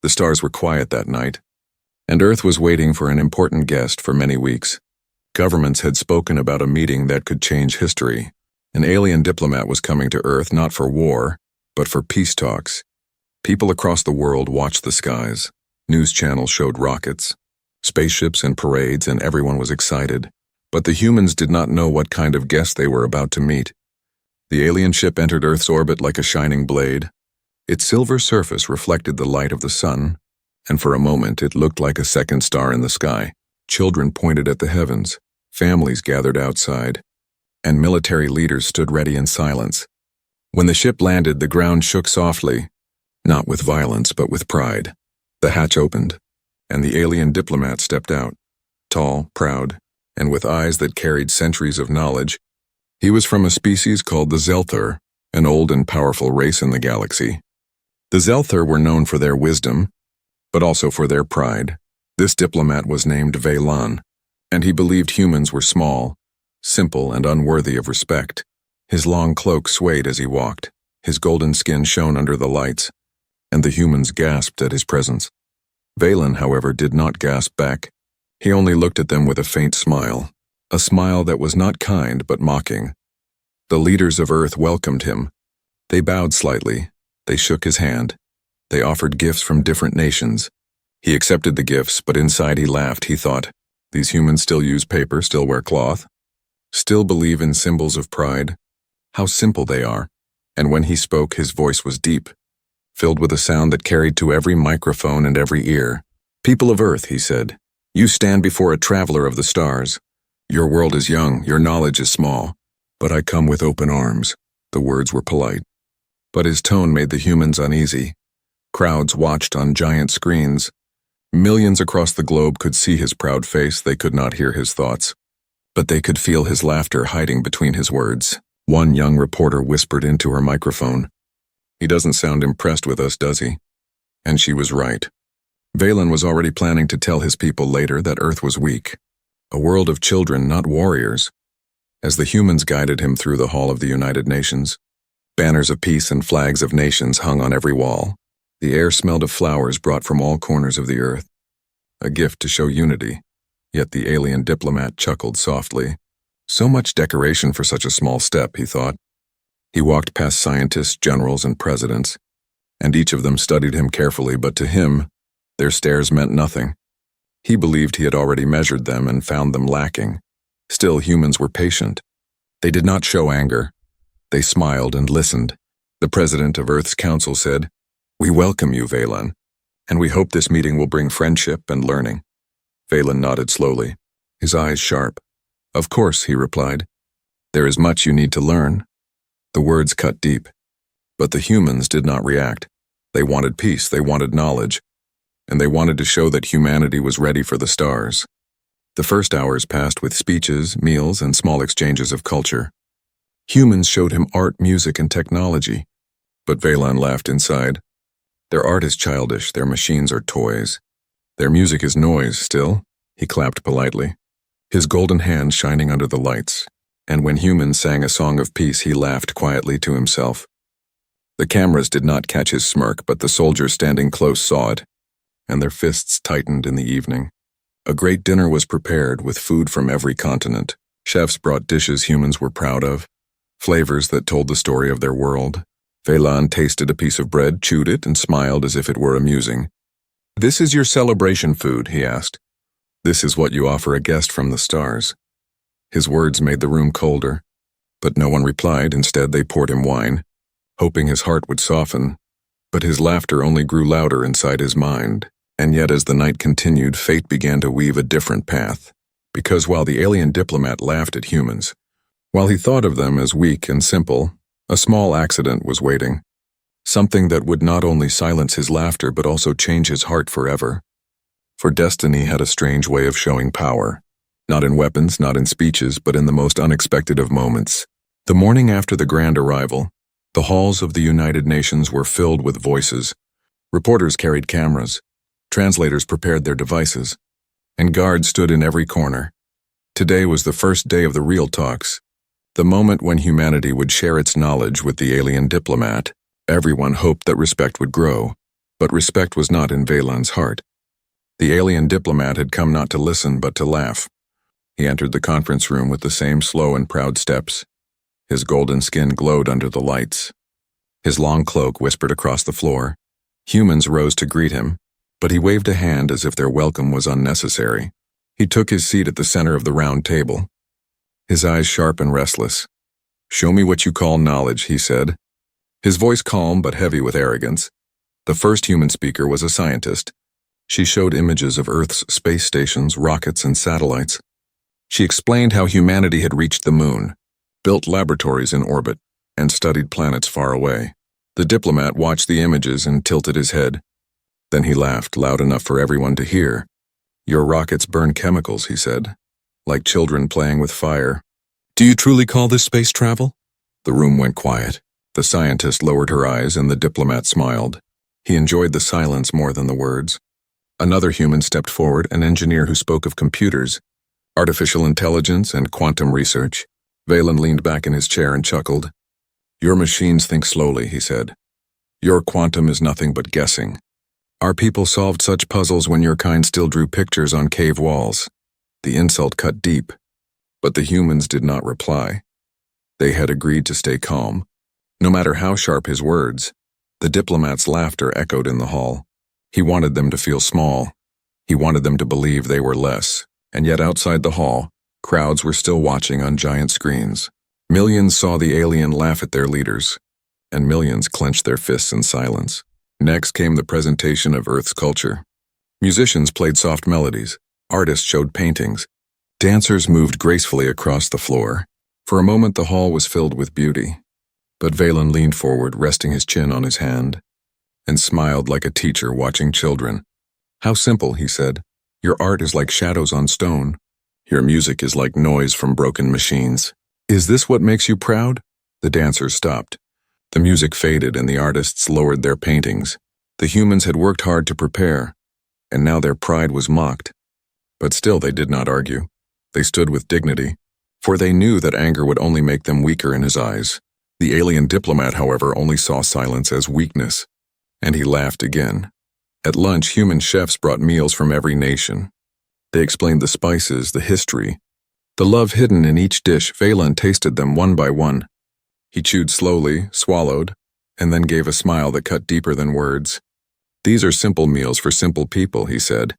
The stars were quiet that night, and Earth was waiting for an important guest for many weeks. Governments had spoken about a meeting that could change history. An alien diplomat was coming to Earth not for war, but for peace talks. People across the world watched the skies. News channels showed rockets, spaceships and parades, and everyone was excited. But the humans did not know what kind of guest they were about to meet. The alien ship entered Earth's orbit like a shining blade. Its silver surface reflected the light of the sun, and for a moment it looked like a second star in the sky. Children pointed at the heavens, families gathered outside, and military leaders stood ready in silence. When the ship landed, the ground shook softly, not with violence but with pride. The hatch opened, and the alien diplomat stepped out, tall, proud, and with eyes that carried centuries of knowledge. He was from a species called the Zelther, an old and powerful race in the galaxy. The Zelther were known for their wisdom, but also for their pride. This diplomat was named Velan, and he believed humans were small, simple, and unworthy of respect. His long cloak swayed as he walked, his golden skin shone under the lights, and the humans gasped at his presence. Velan, however, did not gasp back. He only looked at them with a faint smile, a smile that was not kind but mocking. The leaders of Earth welcomed him. They bowed slightly, they shook his hand, they offered gifts from different nations. He accepted the gifts, but inside he laughed. He thought, these humans still use paper, still wear cloth, still believe in symbols of pride. How simple they are. And when he spoke, his voice was deep, filled with a sound that carried to every microphone and every ear. People of Earth, he said, you stand before a traveler of the stars. Your world is young, your knowledge is small, but I come with open arms. The words were polite, but his tone made the humans uneasy. Crowds watched on giant screens. Millions across the globe could see his proud face. They could not hear his thoughts, but they could feel his laughter hiding between his words. One young reporter whispered into her microphone, "He doesn't sound impressed with us, does he?" And she was right. Velan was already planning to tell his people later that Earth was weak, a world of children, not warriors. As the humans guided him through the hall of the United Nations, banners of peace and flags of nations hung on every wall. The air smelled of flowers brought from all corners of the earth, a gift to show unity. Yet the alien diplomat chuckled softly. So much decoration for such a small step, he thought. He walked past scientists, generals, and presidents, and each of them studied him carefully, but to him, their stares meant nothing. He believed he had already measured them and found them lacking. Still, humans were patient. They did not show anger. They smiled and listened. The president of Earth's council said, "We welcome you, Velan, and we hope this meeting will bring friendship and learning." Velan nodded slowly, his eyes sharp. "Of course," he replied. "There is much you need to learn." The words cut deep, but the humans did not react. They wanted peace, they wanted knowledge, and they wanted to show that humanity was ready for the stars. The first hours passed with speeches, meals, and small exchanges of culture. Humans showed him art, music, and technology, but Velan laughed inside. Their art is childish, their machines are toys. Their music is noise, still, he clapped politely, his golden hands shining under the lights, and when humans sang a song of peace, he laughed quietly to himself. The cameras did not catch his smirk, but the soldiers standing close saw it, and their fists tightened in the evening. A great dinner was prepared with food from every continent. Chefs brought dishes humans were proud of, flavors that told the story of their world. Velan tasted a piece of bread, chewed it, and smiled as if it were amusing. "This is your celebration food," he asked. "This is what you offer a guest from the stars." His words made the room colder, but no one replied. Instead, they poured him wine, hoping his heart would soften. But his laughter only grew louder inside his mind. And yet, as the night continued, fate began to weave a different path. Because while the alien diplomat laughed at humans, while he thought of them as weak and simple, a small accident was waiting. Something that would not only silence his laughter but also change his heart forever. For destiny had a strange way of showing power. Not in weapons, not in speeches, but in the most unexpected of moments. The morning after the grand arrival, the halls of the United Nations were filled with voices. Reporters carried cameras. Translators prepared their devices, and guards stood in every corner. Today was the first day of the real talks, the moment when humanity would share its knowledge with the alien diplomat. Everyone hoped that respect would grow, But respect was not in Valan's heart. The alien diplomat had come not to listen but to laugh. He entered the conference room with the same slow and proud steps. His golden skin glowed under the lights. His long cloak whispered across the floor. Humans rose to greet him, but he waved a hand as if their welcome was unnecessary. He took his seat at the center of the round table, his eyes sharp and restless. "Show me what you call knowledge," he said, his voice calm but heavy with arrogance. The first human speaker was a scientist. She showed images of Earth's space stations, rockets, and satellites. She explained how humanity had reached the moon, built laboratories in orbit, and studied planets far away. The diplomat watched the images and tilted his head. Then he laughed, loud enough for everyone to hear. "Your rockets burn chemicals," he said, "like children playing with fire. Do you truly call this space travel?" The room went quiet. The scientist lowered her eyes and the diplomat smiled. He enjoyed the silence more than the words. Another human stepped forward, an engineer who spoke of computers, artificial intelligence, and quantum research. Valan leaned back in his chair and chuckled. "Your machines think slowly," he said. "Your quantum is nothing but guessing. Our people solved such puzzles when your kind still drew pictures on cave walls." The insult cut deep, but the humans did not reply. They had agreed to stay calm. No matter how sharp his words, the diplomat's laughter echoed in the hall. He wanted them to feel small. He wanted them to believe they were less. And yet outside the hall, crowds were still watching on giant screens. Millions saw the alien laugh at their leaders, and millions clenched their fists in silence. Next came the presentation of Earth's culture. Musicians played soft melodies. Artists showed paintings. Dancers moved gracefully across the floor. For a moment the hall was filled with beauty. But Valan leaned forward, resting his chin on his hand, and smiled like a teacher watching children. "How simple," he said. "Your art is like shadows on stone. Your music is like noise from broken machines. Is this what makes you proud?" The dancers stopped. The music faded and the artists lowered their paintings. The humans had worked hard to prepare, and now their pride was mocked. But still they did not argue. They stood with dignity, for they knew that anger would only make them weaker in his eyes. The alien diplomat, however, only saw silence as weakness, and he laughed again. At lunch, human chefs brought meals from every nation. They explained the spices, the history, the love hidden in each dish. Valan tasted them one by one. He chewed slowly, swallowed, and then gave a smile that cut deeper than words. "These are simple meals for simple people," he said.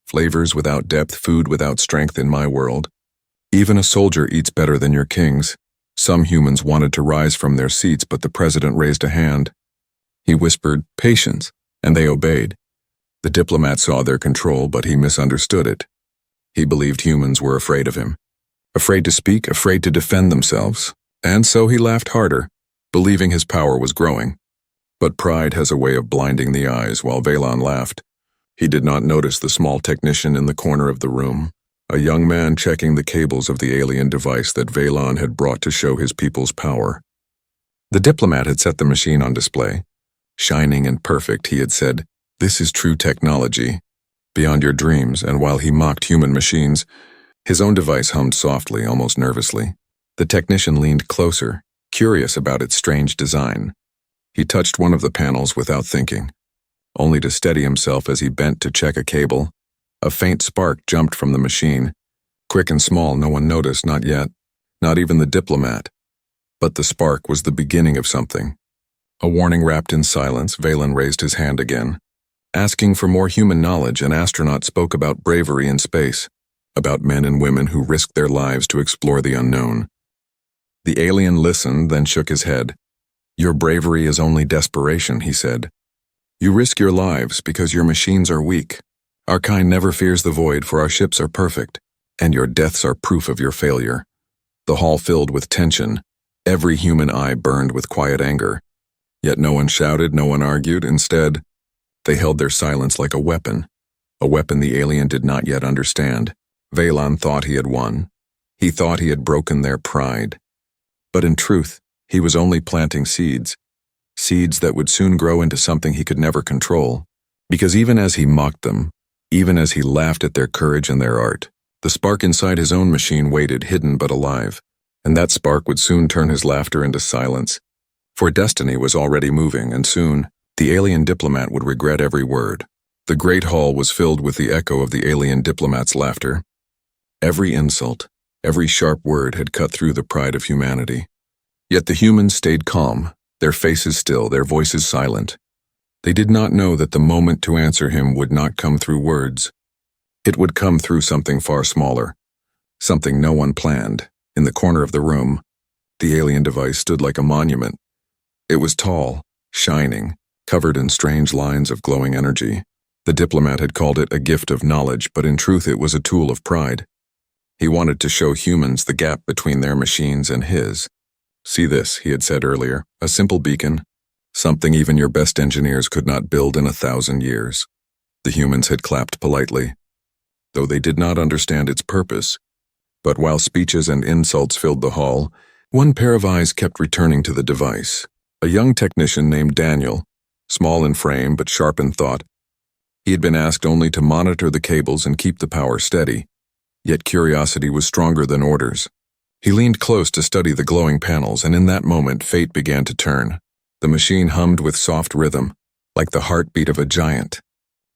"Flavors without depth, food without strength in my world. Even a soldier eats better than your kings." Some humans wanted to rise from their seats, but the president raised a hand. He whispered, "Patience," and they obeyed. The diplomat saw their control, but he misunderstood it. He believed humans were afraid of him, afraid to speak, afraid to defend themselves, and so he laughed harder, believing his power was growing. But pride has a way of blinding the eyes. While Valan laughed, he did not notice the small technician in the corner of the room, a young man checking the cables of the alien device that Valan had brought to show his people's power. The diplomat had set the machine on display. Shining and perfect, he had said, "This is true technology, beyond your dreams," and while he mocked human machines, his own device hummed softly, almost nervously. The technician leaned closer, curious about its strange design. He touched one of the panels without thinking, only to steady himself as he bent to check a cable. A faint spark jumped from the machine. Quick and small, no one noticed, not yet, not even the diplomat. But the spark was the beginning of something. A warning wrapped in silence. Valan raised his hand again. Asking for more human knowledge, an astronaut spoke about bravery in space, about men and women who risked their lives to explore the unknown. The alien listened, then shook his head. "Your bravery is only desperation," he said. "You risk your lives because your machines are weak. Our kind never fears the void, for our ships are perfect, and your deaths are proof of your failure." The hall filled with tension. Every human eye burned with quiet anger. Yet no one shouted, no one argued. Instead, they held their silence like a weapon the alien did not yet understand. Valan thought he had won. He thought he had broken their pride. But in truth, he was only planting seeds that would soon grow into something he could never control. Because even as he mocked them, even as he laughed at their courage and their art, the spark inside his own machine waited, hidden but alive, and that spark would soon turn his laughter into silence. For destiny was already moving, and soon, The alien diplomat would regret every word. The great hall was filled with the echo of the alien diplomat's laughter. Every insult, every sharp word had cut through the pride of humanity. Yet the humans stayed calm, their faces still, their voices silent. They did not know that the moment to answer him would not come through words. It would come through something far smaller, something no one planned. In the corner of the room, the alien device stood like a monument. It was tall, shining, covered in strange lines of glowing energy. The diplomat had called it a gift of knowledge, but in truth it was a tool of pride. He wanted to show humans the gap between their machines and his. "See this," he had said earlier, "a simple beacon, something even your best engineers could not build in 1,000 years." The humans had clapped politely, though they did not understand its purpose. But while speeches and insults filled the hall, one pair of eyes kept returning to the device. A young technician named Daniel, small in frame but sharp in thought. He had been asked only to monitor the cables and keep the power steady, yet curiosity was stronger than orders. He leaned close to study the glowing panels, and in that moment fate began to turn. The machine hummed with soft rhythm, like the heartbeat of a giant.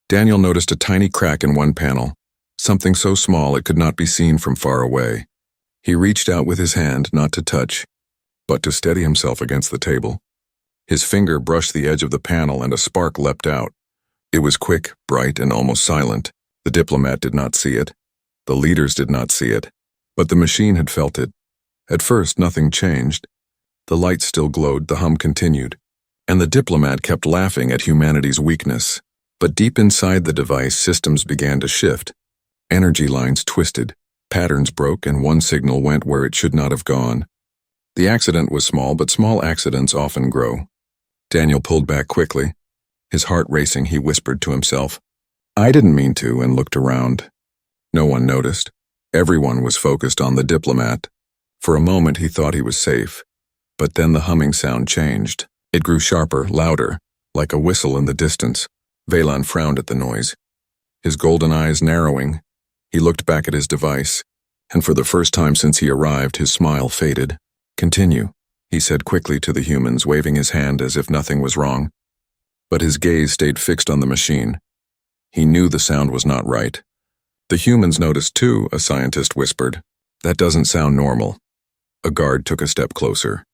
Daniel noticed a tiny crack in one panel, something so small it could not be seen from far away. He reached out with his hand, not to touch, but to steady himself against the table. His finger brushed the edge of the panel and a spark leapt out. It was quick, bright, and almost silent. The diplomat did not see it. The leaders did not see it. But the machine had felt it. At first, nothing changed. The light still glowed, the hum continued, and the diplomat kept laughing at humanity's weakness. But deep inside the device, systems began to shift. Energy lines twisted, patterns broke, and one signal went where it should not have gone. The accident was small, but small accidents often grow. Daniel pulled back quickly. His heart racing, he whispered to himself, "I didn't mean to," and looked around. No one noticed. Everyone was focused on the diplomat. For a moment he thought he was safe, but then the humming sound changed. It grew sharper, louder, like a whistle in the distance. Velan frowned at the noise. His golden eyes narrowing, he looked back at his device, and for the first time since he arrived, his smile faded. "Continue," he said quickly to the humans, waving his hand as if nothing was wrong. But his gaze stayed fixed on the machine. He knew the sound was not right. The humans noticed too, a scientist whispered. "That doesn't sound normal." A guard took a step closer,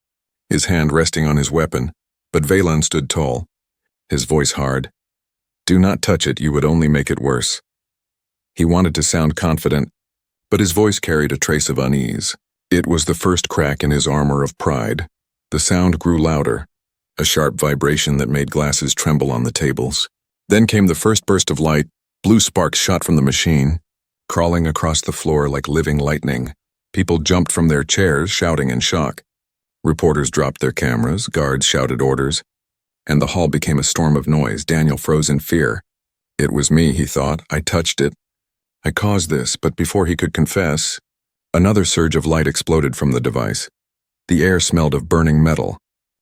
his hand resting on his weapon, but Velan stood tall, his voice hard. "Do not touch it, you would only make it worse." He wanted to sound confident, but his voice carried a trace of unease. It was the first crack in his armor of pride. The sound grew louder, a sharp vibration that made glasses tremble on the tables. Then came the first burst of light. Blue sparks shot from the machine, crawling across the floor like living lightning. People jumped from their chairs, shouting in shock. Reporters dropped their cameras, guards shouted orders, and the hall became a storm of noise. Daniel froze in fear. It was me, he thought. I touched it. I caused this, but before he could confess, another surge of light exploded from the device. The air smelled of burning metal.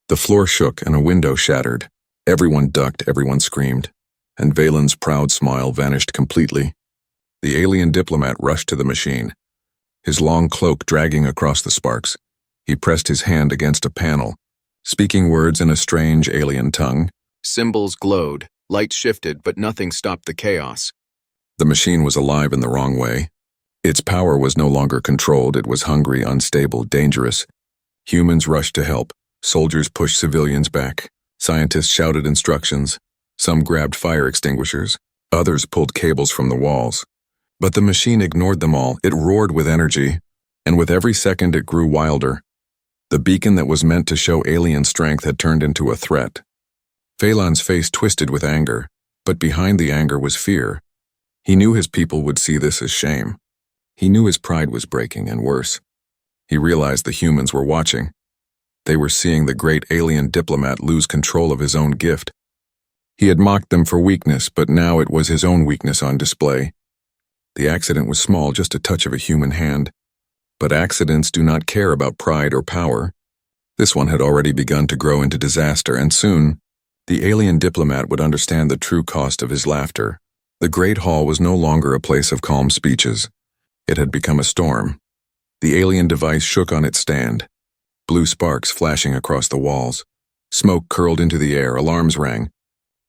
The floor shook and a window shattered. Everyone ducked, everyone screamed, and Valen's proud smile vanished completely. The alien diplomat rushed to the machine, his long cloak dragging across the sparks. He pressed his hand against a panel, speaking words in a strange alien tongue. Symbols glowed, light shifted, but nothing stopped the chaos. The machine was alive in the wrong way. Its power was no longer controlled. It was hungry, unstable, dangerous. Humans rushed to help. Soldiers pushed civilians back. Scientists shouted instructions. Some grabbed fire extinguishers. Others pulled cables from the walls. But the machine ignored them all. It roared with energy, and with every second it grew wilder. The beacon that was meant to show alien strength had turned into a threat. Phelan's face twisted with anger, but behind the anger was fear. He knew his people would see this as shame. He knew his pride was breaking, and worse. He realized the humans were watching. They were seeing the great alien diplomat lose control of his own gift. He had mocked them for weakness, but now it was his own weakness on display. The accident was small, just a touch of a human hand. But accidents do not care about pride or power. This one had already begun to grow into disaster, and soon, the alien diplomat would understand the true cost of his laughter. The Great Hall was no longer a place of calm speeches. It had become a storm. The alien device shook on its stand, blue sparks flashing across the walls. Smoke curled into the air, alarms rang,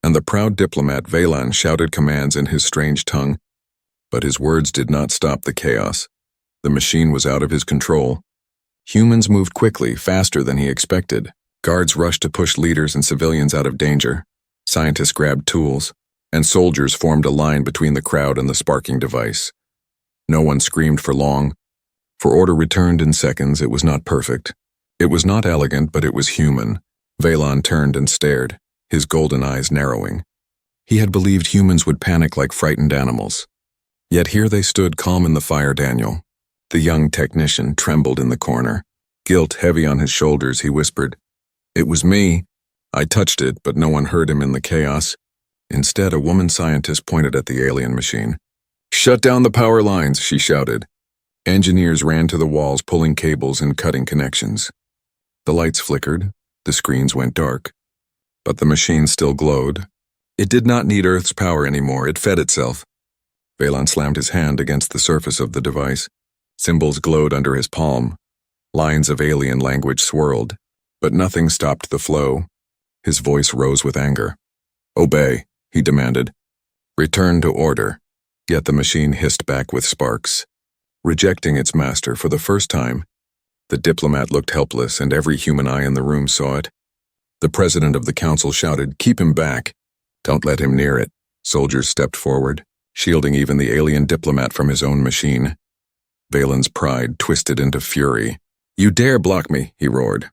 and the proud diplomat Valan shouted commands in his strange tongue. But his words did not stop the chaos. The machine was out of his control. Humans moved quickly, faster than he expected. Guards rushed to push leaders and civilians out of danger. Scientists grabbed tools, and soldiers formed a line between the crowd and the sparking device. No one screamed for long, for order returned in seconds. It was not perfect. It was not elegant, but it was human. Valan turned and stared, his golden eyes narrowing. He had believed humans would panic like frightened animals. Yet here they stood calm in the fire. Daniel, the young technician, trembled in the corner. Guilt heavy on his shoulders, he whispered, "It was me. I touched it, but no one heard him in the chaos." Instead, a woman scientist pointed at the alien machine. "Shut down the power lines," she shouted. Engineers ran to the walls, pulling cables and cutting connections. The lights flickered, the screens went dark. But the machine still glowed. It did not need Earth's power anymore, it fed itself. Valan slammed his hand against the surface of the device. Symbols glowed under his palm. Lines of alien language swirled, but nothing stopped the flow. His voice rose with anger. "Obey," he demanded. "Return to order." Yet the machine hissed back with sparks. Rejecting its master for the first time, the diplomat looked helpless, and every human eye in the room saw it. The president of the council shouted, "Keep him back. Don't let him near it." Soldiers stepped forward, shielding even the alien diplomat from his own machine. Valan's pride twisted into fury. "You dare block me," he roared.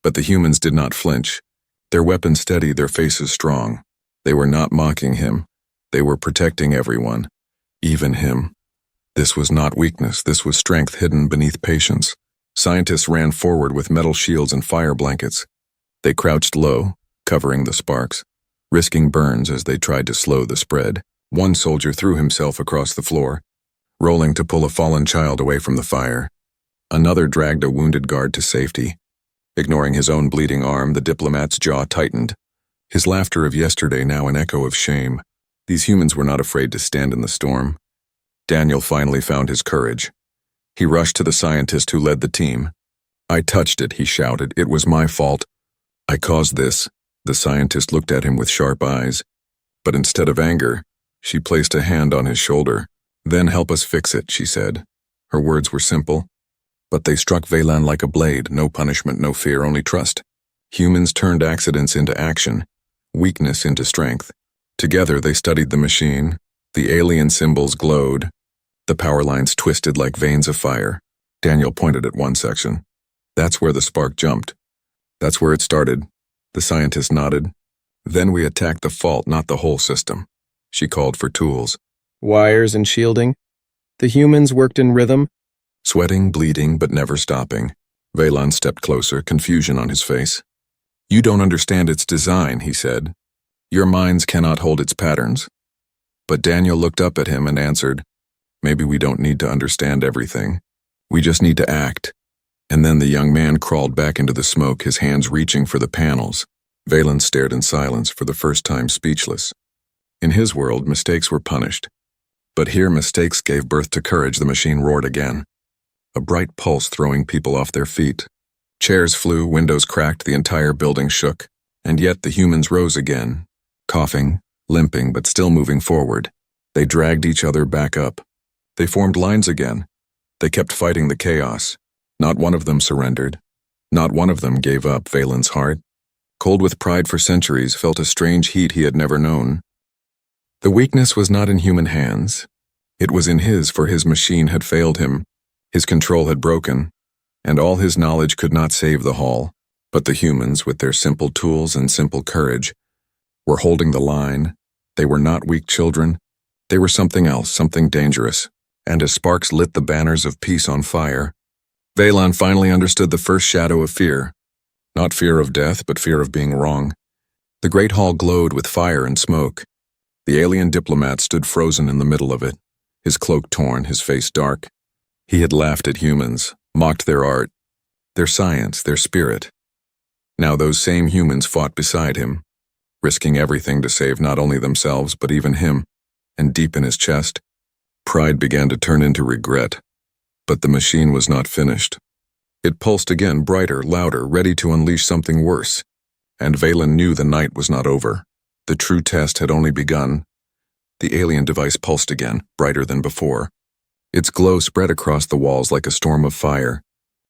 But the humans did not flinch. Their weapons steady, their faces strong. They were not mocking him. They were protecting everyone, even him. This was not weakness, this was strength hidden beneath patience. Scientists ran forward with metal shields and fire blankets. They crouched low, covering the sparks, risking burns as they tried to slow the spread. One soldier threw himself across the floor, rolling to pull a fallen child away from the fire. Another dragged a wounded guard to safety. Ignoring his own bleeding arm, the diplomat's jaw tightened. His laughter of yesterday now an echo of shame. These humans were not afraid to stand in the storm. Daniel finally found his courage. He rushed to the scientist who led the team. "I touched it," he shouted. "It was my fault. I caused this." The scientist looked at him with sharp eyes. But instead of anger, she placed a hand on his shoulder. "Then help us fix it," she said. Her words were simple, but they struck Valan like a blade. No punishment, no fear, only trust. Humans turned accidents into action, weakness into strength. Together they studied the machine. The alien symbols glowed. The power lines twisted like veins of fire. Daniel pointed at one section. "That's where the spark jumped. That's where it started." The scientist nodded. "Then we attacked the fault, not the whole system." She called for tools. Wires and shielding. The humans worked in rhythm. Sweating, bleeding, but never stopping. Valan stepped closer, confusion on his face. "You don't understand its design," he said. "Your minds cannot hold its patterns." But Daniel looked up at him and answered, "Maybe we don't need to understand everything. We just need to act." And then the young man crawled back into the smoke, his hands reaching for the panels. Valan stared in silence, for the first time speechless. In his world, mistakes were punished. But here mistakes gave birth to courage. The machine roared again. A bright pulse throwing people off their feet. Chairs flew, windows cracked, the entire building shook. And yet the humans rose again, coughing, limping, but still moving forward. They dragged each other back up. They formed lines again. They kept fighting the chaos. Not one of them surrendered. Not one of them gave up. Valan's heart, cold with pride for centuries, felt a strange heat he had never known. The weakness was not in human hands. It was in his, for his machine had failed him. His control had broken, and all his knowledge could not save the hall. But the humans, with their simple tools and simple courage, were holding the line. They were not weak children. They were something else, something dangerous. And as sparks lit the banners of peace on fire, Valan finally understood the first shadow of fear. Not fear of death, but fear of being wrong. The great hall glowed with fire and smoke. The alien diplomat stood frozen in the middle of it, his cloak torn, his face dark. He had laughed at humans, mocked their art, their science, their spirit. Now those same humans fought beside him, risking everything to save not only themselves but even him. And deep in his chest, pride began to turn into regret. But the machine was not finished. It pulsed again, brighter, louder, ready to unleash something worse. And Valan knew the night was not over. The true test had only begun. The alien device pulsed again, brighter than before. Its glow spread across the walls like a storm of fire.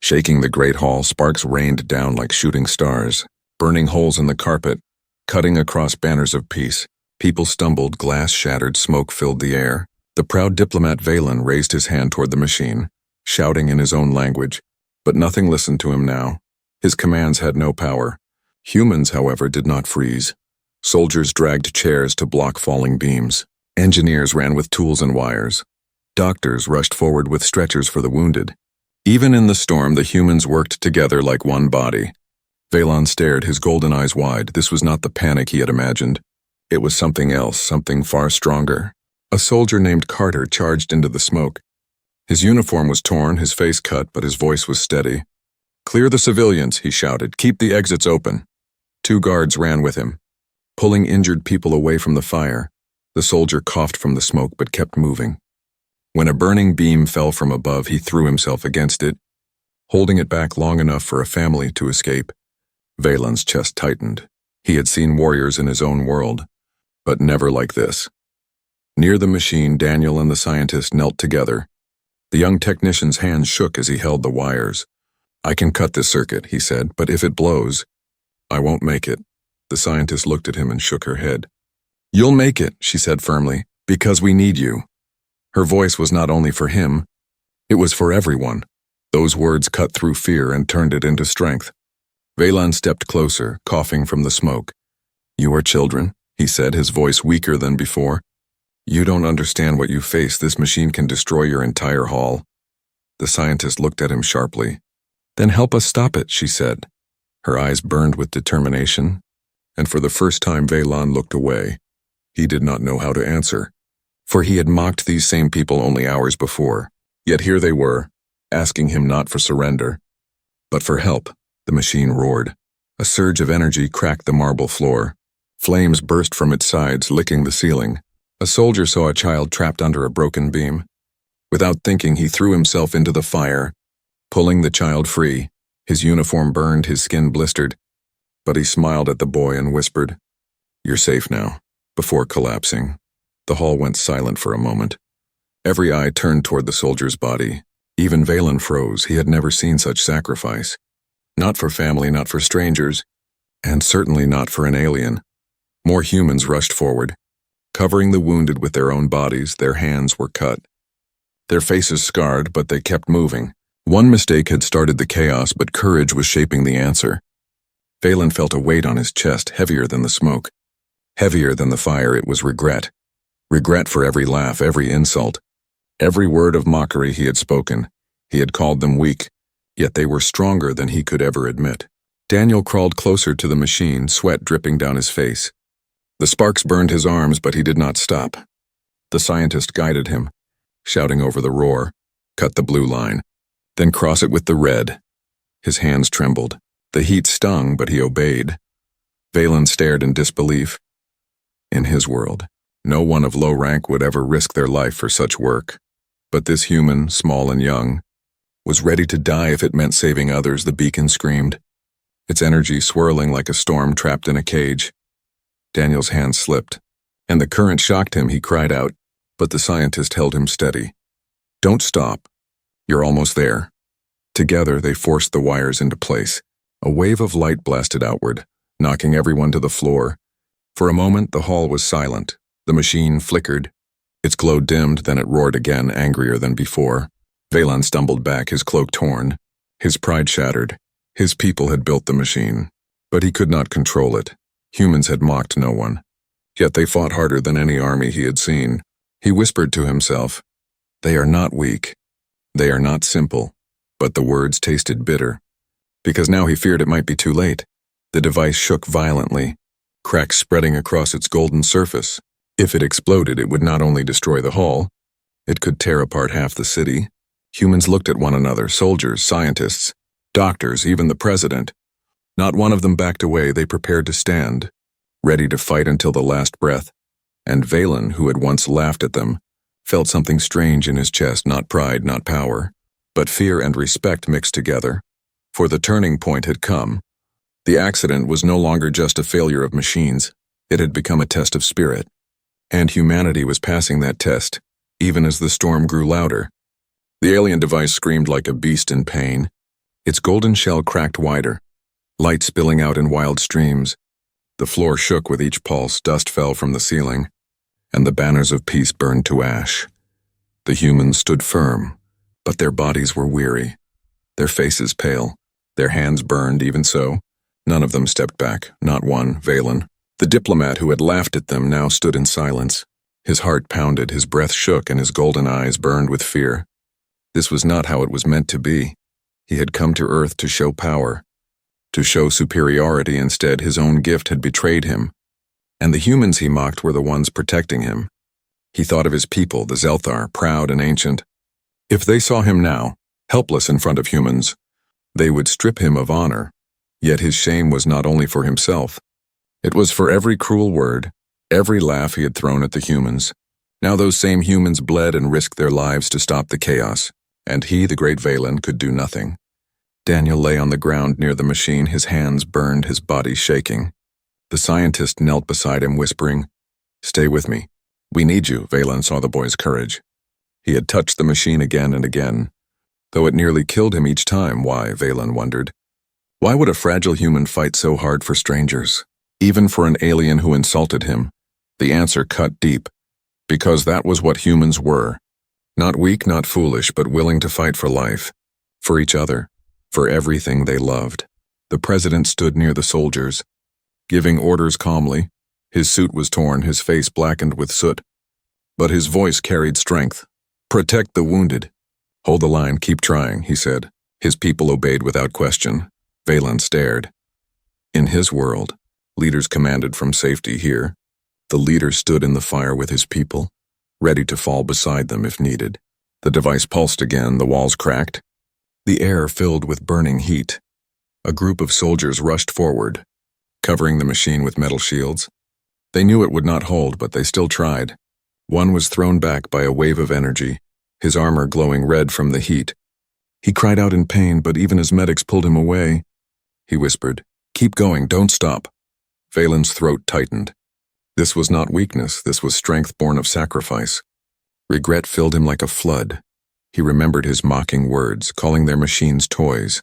Shaking the great hall, sparks rained down like shooting stars, burning holes in the carpet, cutting across banners of peace. People stumbled, glass shattered, smoke filled the air. The proud diplomat Valen raised his hand toward the machine, shouting in his own language, but nothing listened to him now. His commands had no power. Humans, however, did not freeze. Soldiers dragged chairs to block falling beams. Engineers ran with tools and wires. Doctors rushed forward with stretchers for the wounded. Even in the storm, the humans worked together like one body. Valen stared, his golden eyes wide. This was not the panic he had imagined. It was something else, something far stronger. A soldier named Carter charged into the smoke. His uniform was torn, his face cut, but his voice was steady. "Clear the civilians," he shouted. "Keep the exits open." 2 guards ran with him, pulling injured people away from the fire. The soldier coughed from the smoke but kept moving. When a burning beam fell from above, he threw himself against it, holding it back long enough for a family to escape. Valen's chest tightened. He had seen warriors in his own world, but never like this. Near the machine, Daniel and the scientist knelt together. The young technician's hands shook as he held the wires. "I can cut this circuit," he said, "but if it blows, I won't make it." The scientist looked at him and shook her head. "You'll make it," she said firmly, "because we need you." Her voice was not only for him, it was for everyone. Those words cut through fear and turned it into strength. Valen stepped closer, coughing from the smoke. "You are children," he said, his voice weaker than before. "You don't understand what you face. This machine can destroy your entire hall." The scientist looked at him sharply. "Then help us stop it," she said. Her eyes burned with determination, and for the first time Valen looked away. He did not know how to answer, for he had mocked these same people only hours before. Yet here they were, asking him not for surrender, but for help. The machine roared. A surge of energy cracked the marble floor. Flames burst from its sides, licking the ceiling. A soldier saw a child trapped under a broken beam. Without thinking, he threw himself into the fire, pulling the child free. His uniform burned, his skin blistered, but he smiled at the boy and whispered, "You're safe now," before collapsing. The hall went silent for a moment. Every eye turned toward the soldier's body. Even Valen froze. He had never seen such sacrifice. Not for family, not for strangers, and certainly not for an alien. More humans rushed forward, covering the wounded with their own bodies. Their hands were cut, their faces scarred, but they kept moving. One mistake had started the chaos, but courage was shaping the answer. Valen felt a weight on his chest, heavier than the smoke. Heavier than the fire, it was regret. Regret for every laugh, every insult, every word of mockery he had spoken. He had called them weak, yet they were stronger than he could ever admit. Daniel crawled closer to the machine, sweat dripping down his face. The sparks burned his arms, but he did not stop. The scientist guided him, shouting over the roar, "Cut the blue line, then cross it with the red." His hands trembled. The heat stung, but he obeyed. Valen stared in disbelief. In his world, no one of low rank would ever risk their life for such work. But this human, small and young, was ready to die if it meant saving others. The beacon screamed, its energy swirling like a storm trapped in a cage. Daniel's hand slipped, and the current shocked him. He cried out, but the scientist held him steady. "Don't stop. You're almost there." Together, they forced the wires into place. A wave of light blasted outward, knocking everyone to the floor. For a moment, the hall was silent. The machine flickered. Its glow dimmed, then it roared again, angrier than before. Valen stumbled back, his cloak torn, his pride shattered. His people had built the machine, but he could not control it. Humans had mocked no one. Yet they fought harder than any army he had seen. He whispered to himself, "They are not weak. They are not simple." But the words tasted bitter, because now he feared it might be too late. The device shook violently, cracks spreading across its golden surface. If it exploded, it would not only destroy the hall, it could tear apart half the city. Humans looked at one another, soldiers, scientists, doctors, even the president. Not one of them backed away. They prepared to stand, ready to fight until the last breath. And Valen, who had once laughed at them, felt something strange in his chest, not pride, not power, but fear and respect mixed together. For the turning point had come. The accident was no longer just a failure of machines. It had become a test of spirit. And humanity was passing that test, even as the storm grew louder. The alien device screamed like a beast in pain. Its golden shell cracked wider, light spilling out in wild streams. The floor shook with each pulse, dust fell from the ceiling, and the banners of peace burned to ash. The humans stood firm, but their bodies were weary, their faces pale, their hands burned. Even so, none of them stepped back, not one, Valen. The diplomat who had laughed at them now stood in silence. His heart pounded, his breath shook, and his golden eyes burned with fear. This was not how it was meant to be. He had come to Earth to show power, to show superiority. Instead, his own gift had betrayed him, and the humans he mocked were the ones protecting him. He thought of his people, the Zelthar, proud and ancient. If they saw him now, helpless in front of humans, they would strip him of honor. Yet his shame was not only for himself. It was for every cruel word, every laugh he had thrown at the humans. Now those same humans bled and risked their lives to stop the chaos, and he, the great Valen, could do nothing. Daniel lay on the ground near the machine, his hands burned, his body shaking. The scientist knelt beside him, whispering, "Stay with me. We need you." Valen saw the boy's courage. He had touched the machine again and again, though it nearly killed him each time. Why, Valen wondered. Why would a fragile human fight so hard for strangers, even for an alien who insulted him? The answer cut deep. Because that was what humans were. Not weak, not foolish, but willing to fight for life, for each other, for everything they loved. The president stood near the soldiers, giving orders calmly. His suit was torn, his face blackened with soot, but his voice carried strength. "Protect the wounded. Hold the line, keep trying," he said. His people obeyed without question. Valen stared. In his world, leaders commanded from safety. Here, the leader stood in the fire with his people, ready to fall beside them if needed. The device pulsed again, the walls cracked. The air filled with burning heat. A group of soldiers rushed forward, covering the machine with metal shields. They knew it would not hold, but they still tried. One was thrown back by a wave of energy, his armor glowing red from the heat. He cried out in pain, but even as medics pulled him away, he whispered, "Keep going, don't stop." Valen's throat tightened. This was not weakness, this was strength born of sacrifice. Regret filled him like a flood. He remembered his mocking words, calling their machines toys,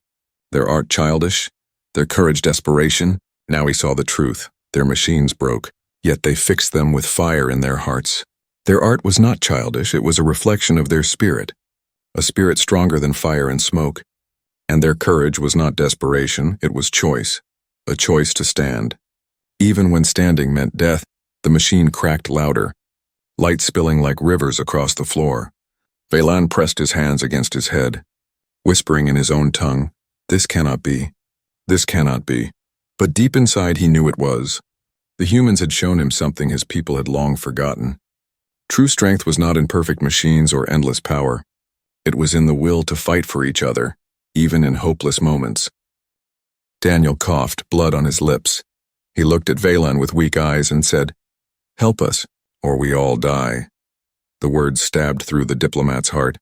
their art childish, their courage desperation. Now he saw the truth. Their machines broke, yet they fixed them with fire in their hearts. Their art was not childish, it was a reflection of their spirit, a spirit stronger than fire and smoke. And their courage was not desperation, it was choice, a choice to stand. Even when standing meant death, the machine cracked louder, light spilling like rivers across the floor. Valen pressed his hands against his head, whispering in his own tongue, "This cannot be. This cannot be." But deep inside he knew it was. The humans had shown him something his people had long forgotten. True strength was not in perfect machines or endless power. It was in the will to fight for each other, even in hopeless moments. Daniel coughed, blood on his lips. He looked at Valen with weak eyes and said, "Help us, or we all die." The words stabbed through the diplomat's heart.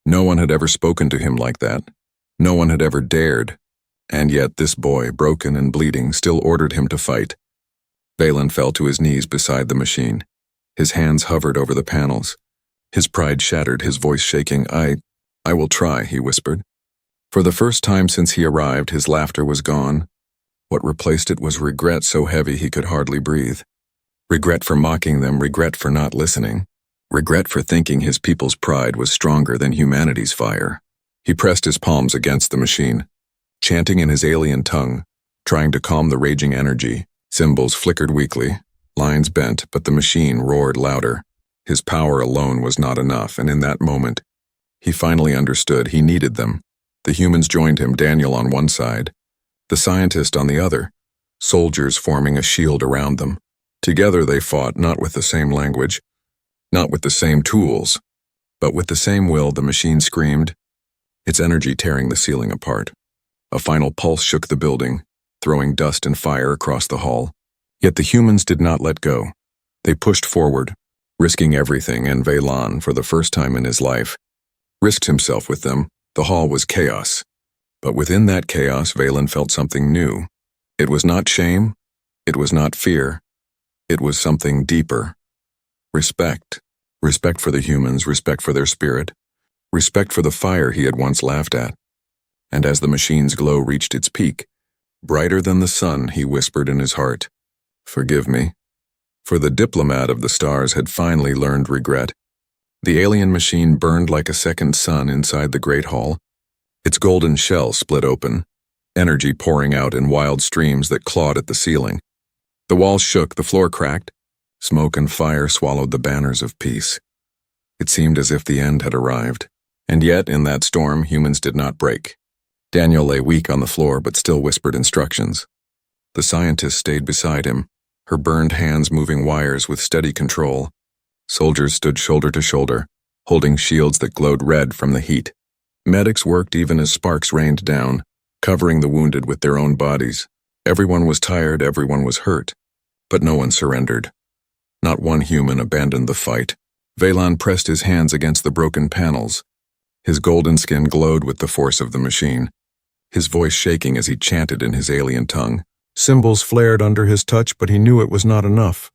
No one had ever spoken to him like that. No one had ever dared. And yet this boy, broken and bleeding, still ordered him to fight. Valen fell to his knees beside the machine. His hands hovered over the panels. His pride shattered, his voice shaking. I will try," he whispered. For the first time since he arrived, his laughter was gone. What replaced it was regret so heavy he could hardly breathe. Regret for mocking them, regret for not listening. Regret for thinking his people's pride was stronger than humanity's fire. He pressed his palms against the machine, chanting in his alien tongue, trying to calm the raging energy. Symbols flickered weakly, lines bent, but the machine roared louder. His power alone was not enough, and in that moment, he finally understood he needed them. The humans joined him, Daniel on one side, the scientist on the other, soldiers forming a shield around them. Together they fought, not with the same language, not with the same tools, but with the same will. The machine screamed, its energy tearing the ceiling apart. A final pulse shook the building, throwing dust and fire across the hall. Yet the humans did not let go. They pushed forward, risking everything, and Valen, for the first time in his life, risked himself with them. The hall was chaos. But within that chaos, Valen felt something new. It was not shame. It was not fear. It was something deeper. Respect. Respect for the humans, respect for their spirit, respect for the fire he had once laughed at. And as the machine's glow reached its peak, brighter than the sun, he whispered in his heart, "Forgive me." For the diplomat of the stars had finally learned regret. The alien machine burned like a second sun inside the great hall. Its golden shell split open, energy pouring out in wild streams that clawed at the ceiling. The walls shook, the floor cracked. Smoke and fire swallowed the banners of peace. It seemed as if the end had arrived. And yet, in that storm, humans did not break. Daniel lay weak on the floor but still whispered instructions. The scientist stayed beside him, her burned hands moving wires with steady control. Soldiers stood shoulder to shoulder, holding shields that glowed red from the heat. Medics worked even as sparks rained down, covering the wounded with their own bodies. Everyone was tired, everyone was hurt, but no one surrendered. Not one human abandoned the fight. Vaylon pressed his hands against the broken panels. His golden skin glowed with the force of the machine, his voice shaking as he chanted in his alien tongue. Symbols flared under his touch, but he knew it was not enough.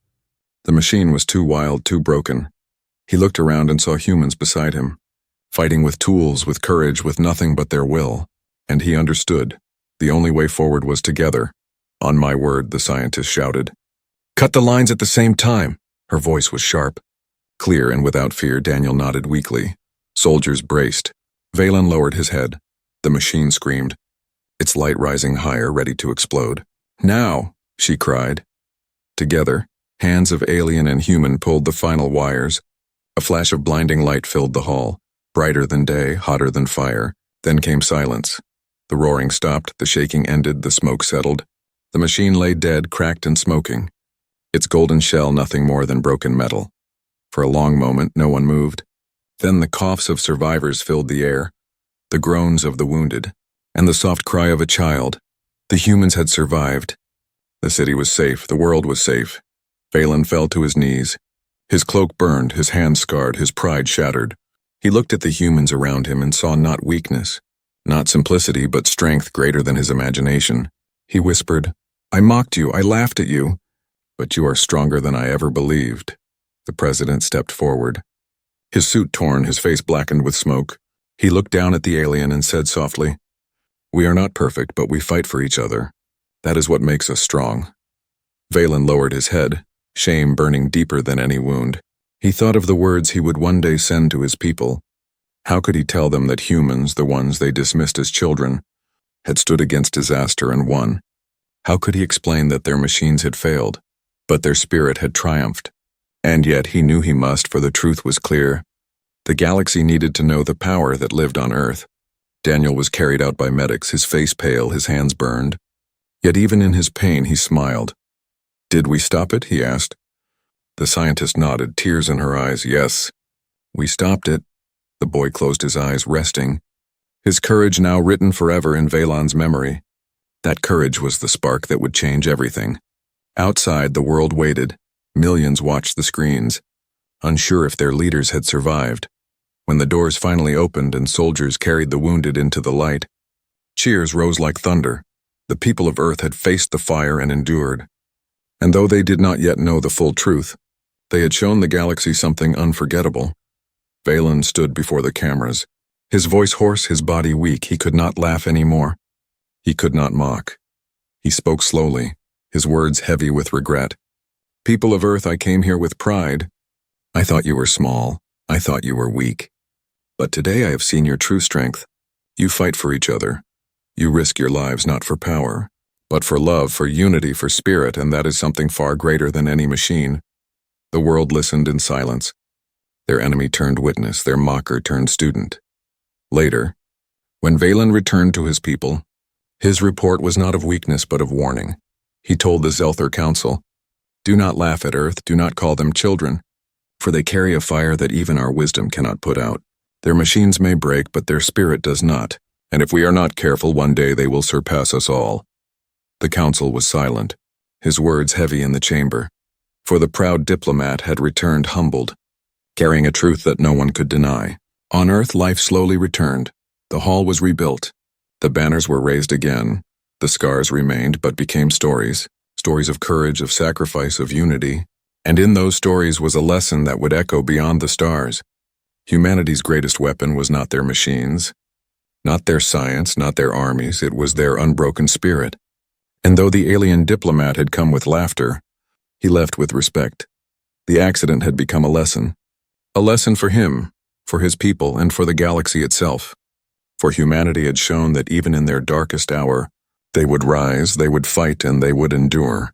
The machine was too wild, too broken. He looked around and saw humans beside him, fighting with tools, with courage, with nothing but their will. And he understood. The only way forward was together. "On my word," the scientist shouted. "Cut the lines at the same time." Her voice was sharp. Clear and without fear, Daniel nodded weakly. Soldiers braced. Vaylon lowered his head. The machine screamed, its light rising higher, ready to explode. "Now!" she cried. Together, hands of alien and human pulled the final wires. A flash of blinding light filled the hall, brighter than day, hotter than fire. Then came silence. The roaring stopped, the shaking ended, the smoke settled. The machine lay dead, cracked and smoking, its golden shell nothing more than broken metal. For a long moment, no one moved. Then the coughs of survivors filled the air, the groans of the wounded, and the soft cry of a child. The humans had survived. The city was safe, the world was safe. Vaylon fell to his knees. His cloak burned, his hands scarred, his pride shattered. He looked at the humans around him and saw not weakness, not simplicity, but strength greater than his imagination. He whispered, "I mocked you, I laughed at you, but you are stronger than I ever believed." The president stepped forward. His suit torn, his face blackened with smoke. He looked down at the alien and said softly, "We are not perfect, but we fight for each other. That is what makes us strong." Vaylon lowered his head, shame burning deeper than any wound. He thought of the words he would one day send to his people. How could he tell them that humans, the ones they dismissed as children, had stood against disaster and won? How could he explain that their machines had failed, but their spirit had triumphed? And yet he knew he must, for the truth was clear. The galaxy needed to know the power that lived on Earth. Daniel was carried out by medics, his face pale, his hands burned. Yet even in his pain he smiled. "Did we stop it?" he asked. The scientist nodded, tears in her eyes. "Yes, we stopped it." The boy closed his eyes, resting, his courage now written forever in Vaylon's memory. That courage was the spark that would change everything. Outside, the world waited. Millions watched the screens, unsure if their leaders had survived. When the doors finally opened and soldiers carried the wounded into the light, cheers rose like thunder. The people of Earth had faced the fire and endured. And though they did not yet know the full truth, they had shown the galaxy something unforgettable. Vaylon stood before the cameras, his voice hoarse, his body weak. He could not laugh anymore. He could not mock. He spoke slowly, his words heavy with regret. "People of Earth, I came here with pride. I thought you were small. I thought you were weak. But today I have seen your true strength. You fight for each other. You risk your lives not for power, but for love, for unity, for spirit, and that is something far greater than any machine." The world listened in silence. Their enemy turned witness, their mocker turned student. Later, when Vaylon returned to his people, his report was not of weakness but of warning. He told the Zelther Council, "Do not laugh at Earth, do not call them children, for they carry a fire that even our wisdom cannot put out. Their machines may break, but their spirit does not, and if we are not careful, one day they will surpass us all." The council was silent, his words heavy in the chamber, for the proud diplomat had returned humbled, carrying a truth that no one could deny. On Earth, life slowly returned. The hall was rebuilt. The banners were raised again. The scars remained but became stories, stories of courage, of sacrifice, of unity. And in those stories was a lesson that would echo beyond the stars. Humanity's greatest weapon was not their machines, not their science, not their armies, it was their unbroken spirit. And though the alien diplomat had come with laughter, he left with respect. The accident had become a lesson for him, for his people, and for the galaxy itself. For humanity had shown that even in their darkest hour, they would rise, they would fight, and they would endure.